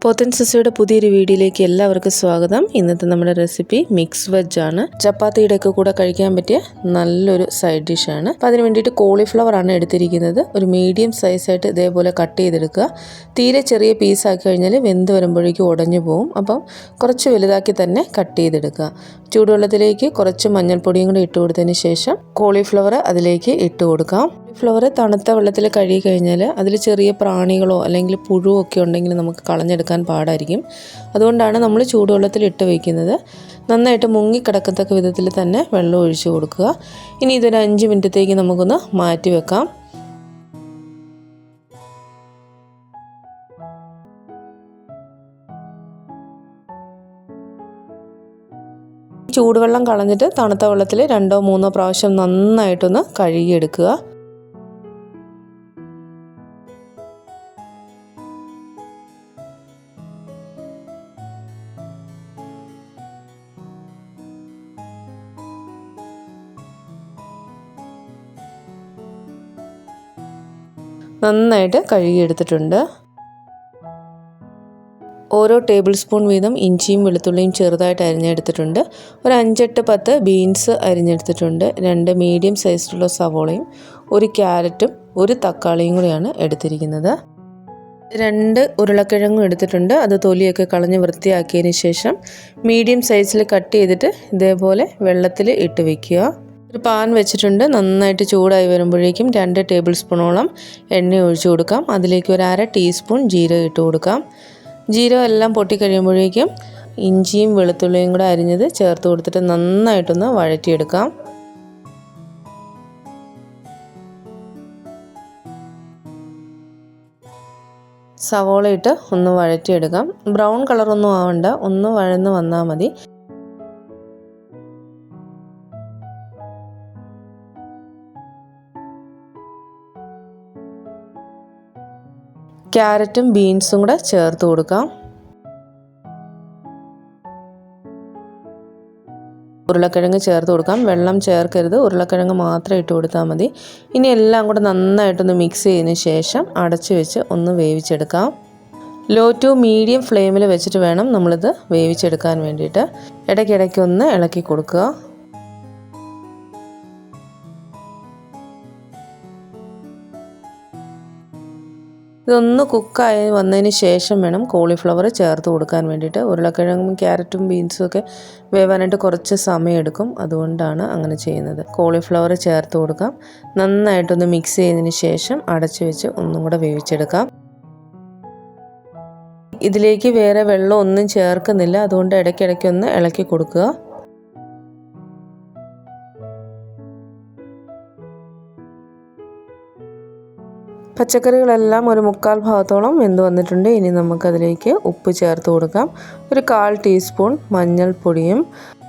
പോത്തൻ സിസയുടെ പുതിയൊരു വീഡിയോയിലേക്ക് എല്ലാവർക്കും സ്വാഗതം. ഇന്നത്തെ നമ്മുടെ റെസിപ്പി മിക്സ് വെജ് ആണ്. ചപ്പാത്തിയുടെ ഒക്കെ കൂടെ കഴിക്കാൻ പറ്റിയ നല്ലൊരു സൈഡ് ഡിഷാണ്. അപ്പോൾ അതിന് വേണ്ടിയിട്ട് കോളിഫ്ലവർ ആണ് എടുത്തിരിക്കുന്നത്. ഒരു മീഡിയം സൈസായിട്ട് ഇതേപോലെ കട്ട് ചെയ്തെടുക്കുക. തീരെ ചെറിയ പീസാക്കി കഴിഞ്ഞാൽ വെന്ത് വരുമ്പോഴേക്കും ഉടഞ്ഞു പോകും. അപ്പം കുറച്ച് വലുതാക്കി തന്നെ കട്ട് ചെയ്തെടുക്കുക. ചൂടുവെള്ളത്തിലേക്ക് കുറച്ച് മഞ്ഞൾപ്പൊടിയും കൂടി ഇട്ട് കൊടുത്തതിന് ശേഷം കോളിഫ്ലവർ അതിലേക്ക് ഇട്ട് കൊടുക്കാം. കോളിഫ്ലവർ തണുത്ത വെള്ളത്തിൽ കഴുകി കഴിഞ്ഞാൽ അതിൽ ചെറിയ പ്രാണികളോ അല്ലെങ്കിൽ പുഴുവോ ഒക്കെ ഉണ്ടെങ്കിൽ നമുക്ക് കളഞ്ഞെടുക്കാൻ പാടായിരിക്കും. അതുകൊണ്ടാണ് നമ്മൾ ചൂടുവെള്ളത്തിൽ ഇട്ട് വയ്ക്കുന്നത്. നന്നായിട്ട് മുങ്ങിക്കിടക്കത്തക്ക വിധത്തിൽ തന്നെ വെള്ളം ഒഴിച്ചു കൊടുക്കുക. ഇനി ഇതൊരു 5 മിനിറ്റത്തേക്ക് നമുക്കൊന്ന് മാറ്റി വെക്കാം. ചൂടുവെള്ളം കളഞ്ഞിട്ട് തണുത്ത വെള്ളത്തിൽ 2-3 പ്രാവശ്യം നന്നായിട്ടൊന്ന് കഴുകിയെടുക്കുക. നന്നായിട്ട് കഴുകിയെടുത്തിട്ടുണ്ട്. ഓരോ ടേബിൾ സ്പൂൺ വീതം ഇഞ്ചിയും വെളുത്തുള്ളിയും ചെറുതായിട്ട് അരിഞ്ഞെടുത്തിട്ടുണ്ട്. ഒരു 5-10 ബീൻസ് അരിഞ്ഞെടുത്തിട്ടുണ്ട്. 2 മീഡിയം സൈസിലുള്ള സവോളയും 1 ക്യാരറ്റും 1 തക്കാളിയും കൂടിയാണ് എടുത്തിരിക്കുന്നത്. 2 ഉരുളക്കിഴങ്ങും എടുത്തിട്ടുണ്ട്. അത് തൊലിയൊക്കെ കളഞ്ഞ് വൃത്തിയാക്കിയതിന് ശേഷം മീഡിയം സൈസിൽ കട്ട് ചെയ്തിട്ട് ഇതേപോലെ വെള്ളത്തിൽ ഇട്ട് വയ്ക്കുക. ഒരു പാൻ വെച്ചിട്ടുണ്ട്. നന്നായിട്ട് ചൂടായി വരുമ്പോഴേക്കും 2 ടേബിൾ സ്പൂണോളം എണ്ണ ഒഴിച്ചു കൊടുക്കാം. അതിലേക്ക് ഒരു 1/2 ടീസ്പൂൺ ജീരകം ഇട്ട് കൊടുക്കാം. ജീരകം എല്ലാം പൊട്ടിക്കഴിയുമ്പോഴേക്കും ഇഞ്ചിയും വെളുത്തുള്ളിയും കൂടെ അരിഞ്ഞത് ചേർത്ത് കൊടുത്തിട്ട് നന്നായിട്ടൊന്ന് വഴറ്റിയെടുക്കാം. സവോള ഇട്ട് ഒന്ന് വഴറ്റിയെടുക്കാം. ബ്രൗൺ കളറൊന്നും ആവണ്ട, ഒന്ന് വഴന്ന് വന്നാൽ മതി. ക്യാരറ്റും ബീൻസും കൂടെ ചേർത്ത് കൊടുക്കാം. ഉരുളക്കിഴങ്ങ് ചേർത്ത് കൊടുക്കാം. വെള്ളം ചേർക്കരുത്, ഉരുളക്കിഴങ്ങ് മാത്രം ഇട്ട് കൊടുത്താൽ മതി. ഇനി എല്ലാം കൂടെ നന്നായിട്ടൊന്ന് മിക്സ് ചെയ്തതിന് ശേഷം അടച്ചു വെച്ച് ഒന്ന് വേവിച്ചെടുക്കാം. ലോ ടു മീഡിയം ഫ്ലെയിമിൽ വെച്ചിട്ട് വേണം നമ്മളിത് വേവിച്ചെടുക്കാൻ വേണ്ടിയിട്ട്. ഇടയ്ക്കിടയ്ക്ക് ഒന്ന് ഇളക്കി കൊടുക്കുക. ഇതൊന്ന് കുക്കായി വന്നതിന് ശേഷം വേണം കോളിഫ്ലവർ ചേർത്ത് കൊടുക്കാൻ വേണ്ടിയിട്ട്. ഉരുളക്കിഴങ്ങും ക്യാരറ്റും ബീൻസും ഒക്കെ വേവാനായിട്ട് കുറച്ച് സമയം എടുക്കും. അതുകൊണ്ടാണ് അങ്ങനെ ചെയ്യുന്നത്. കോളിഫ്ലവർ ചേർത്ത് കൊടുക്കാം. നന്നായിട്ടൊന്ന് മിക്സ് ചെയ്തതിന് ശേഷം അടച്ചു വെച്ച് ഒന്നും കൂടെ വേവിച്ചെടുക്കാം. ഇതിലേക്ക് വേറെ വെള്ളം ഒന്നും ചേർക്കുന്നില്ല. അതുകൊണ്ട് ഇടയ്ക്കിടയ്ക്കൊന്ന് ഇളക്കി കൊടുക്കുക. പച്ചക്കറികളെല്ലാം ഒരു 1/4 ഭാഗത്തോളം വെന്ത് വന്നിട്ടുണ്ട്. ഇനി നമുക്കതിലേക്ക് ഉപ്പ് ചേർത്ത് കൊടുക്കാം. ഒരു 1/4 ടീസ്പൂൺ മഞ്ഞൾപ്പൊടിയും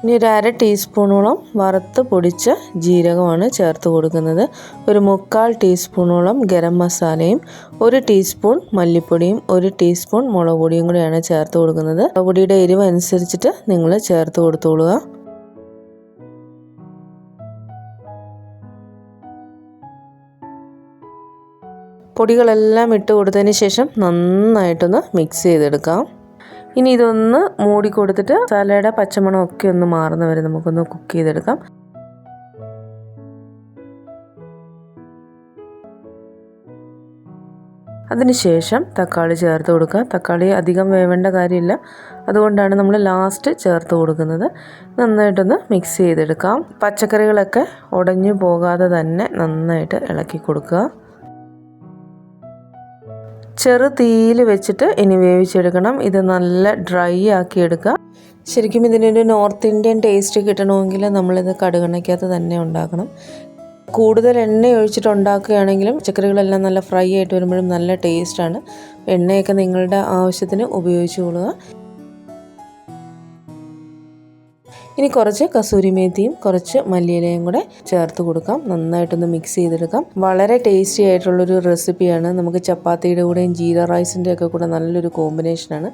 ഇനി ഒരു 1/2 ടീസ്പൂണോളം വറുത്ത് പൊടിച്ച ജീരകമാണ് ചേർത്ത് കൊടുക്കുന്നത്. ഒരു 1/4 ടീസ്പൂണോളം ഗരം മസാലയും 1 ടീസ്പൂൺ മല്ലിപ്പൊടിയും 1 ടീസ്പൂൺ മുളക് പൊടിയും കൂടിയാണ് ചേർത്ത് കൊടുക്കുന്നത്. മുളക് പൊടിയുടെ എരിവ് അനുസരിച്ചിട്ട് നിങ്ങൾ ചേർത്ത് കൊടുത്തോളുക. പൊടികളെല്ലാം ഇട്ട് കൊടുത്തതിന് ശേഷം നന്നായിട്ടൊന്ന് മിക്സ് ചെയ്തെടുക്കാം. ഇനി ഇതൊന്ന് മൂടി കൊടുത്തിട്ട് മസാലയുടെ പച്ചമണമൊക്കെ ഒന്ന് മാറുന്ന വരെ നമുക്കൊന്ന് കുക്ക് ചെയ്തെടുക്കാം. അതിനുശേഷം തക്കാളി ചേർത്ത് കൊടുക്കുക. തക്കാളി അധികം വേവേണ്ട കാര്യമില്ല, അതുകൊണ്ടാണ് നമ്മൾ ലാസ്റ്റ് ചേർത്ത് കൊടുക്കുന്നത്. നന്നായിട്ടൊന്ന് മിക്സ് ചെയ്തെടുക്കാം. പച്ചക്കറികളൊക്കെ ഉടഞ്ഞു പോകാതെ തന്നെ നന്നായിട്ട് ഇളക്കി കൊടുക്കുക. ചെറു തീയിൽ വെച്ചിട്ട് ഇനി വേവിച്ചെടുക്കണം. ഇത് നല്ല ഡ്രൈ ആക്കി എടുക്കുക. ശരിക്കും ഇതിനൊരു നോർത്ത് ഇന്ത്യൻ ടേസ്റ്റ് കിട്ടണമെങ്കിൽ നമ്മളിത് കടുകെണ്ണയ്ക്കകത്ത് തന്നെ ഉണ്ടാക്കണം. കൂടുതൽ എണ്ണ ഒഴിച്ചിട്ട് ഉണ്ടാക്കുകയാണെങ്കിലും പച്ചക്കറികളെല്ലാം നല്ല ഫ്രൈ ആയിട്ട് വരുമ്പോഴും നല്ല ടേസ്റ്റാണ്. എണ്ണയൊക്കെ നിങ്ങളുടെ ആവശ്യത്തിന് ഉപയോഗിച്ചുകൊള്ളുക. ഇനി കുറച്ച് കസൂരി മേത്തിയും കുറച്ച് മല്ലിയിലയും കൂടെ ചേർത്ത് കൊടുക്കാം. നന്നായിട്ടൊന്ന് മിക്സ് ചെയ്തെടുക്കാം. വളരെ ടേസ്റ്റി ആയിട്ടുള്ളൊരു റെസിപ്പിയാണ്. നമുക്ക് ചപ്പാത്തിയുടെ കൂടെയും ജീര റൈസിൻ്റെ ഒക്കെ കൂടെ നല്ലൊരു കോമ്പിനേഷനാണ്.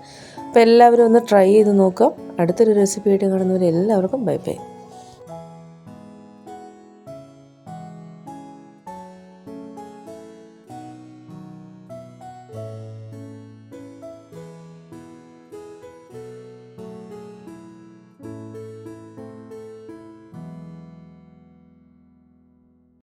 അപ്പോൾ എല്ലാവരും ഒന്ന് ട്രൈ ചെയ്ത് നോക്കാം. അടുത്തൊരു റെസിപ്പി ആയിട്ട് കാണുന്നവരെ എല്ലാവർക്കും ബൈ ബൈ.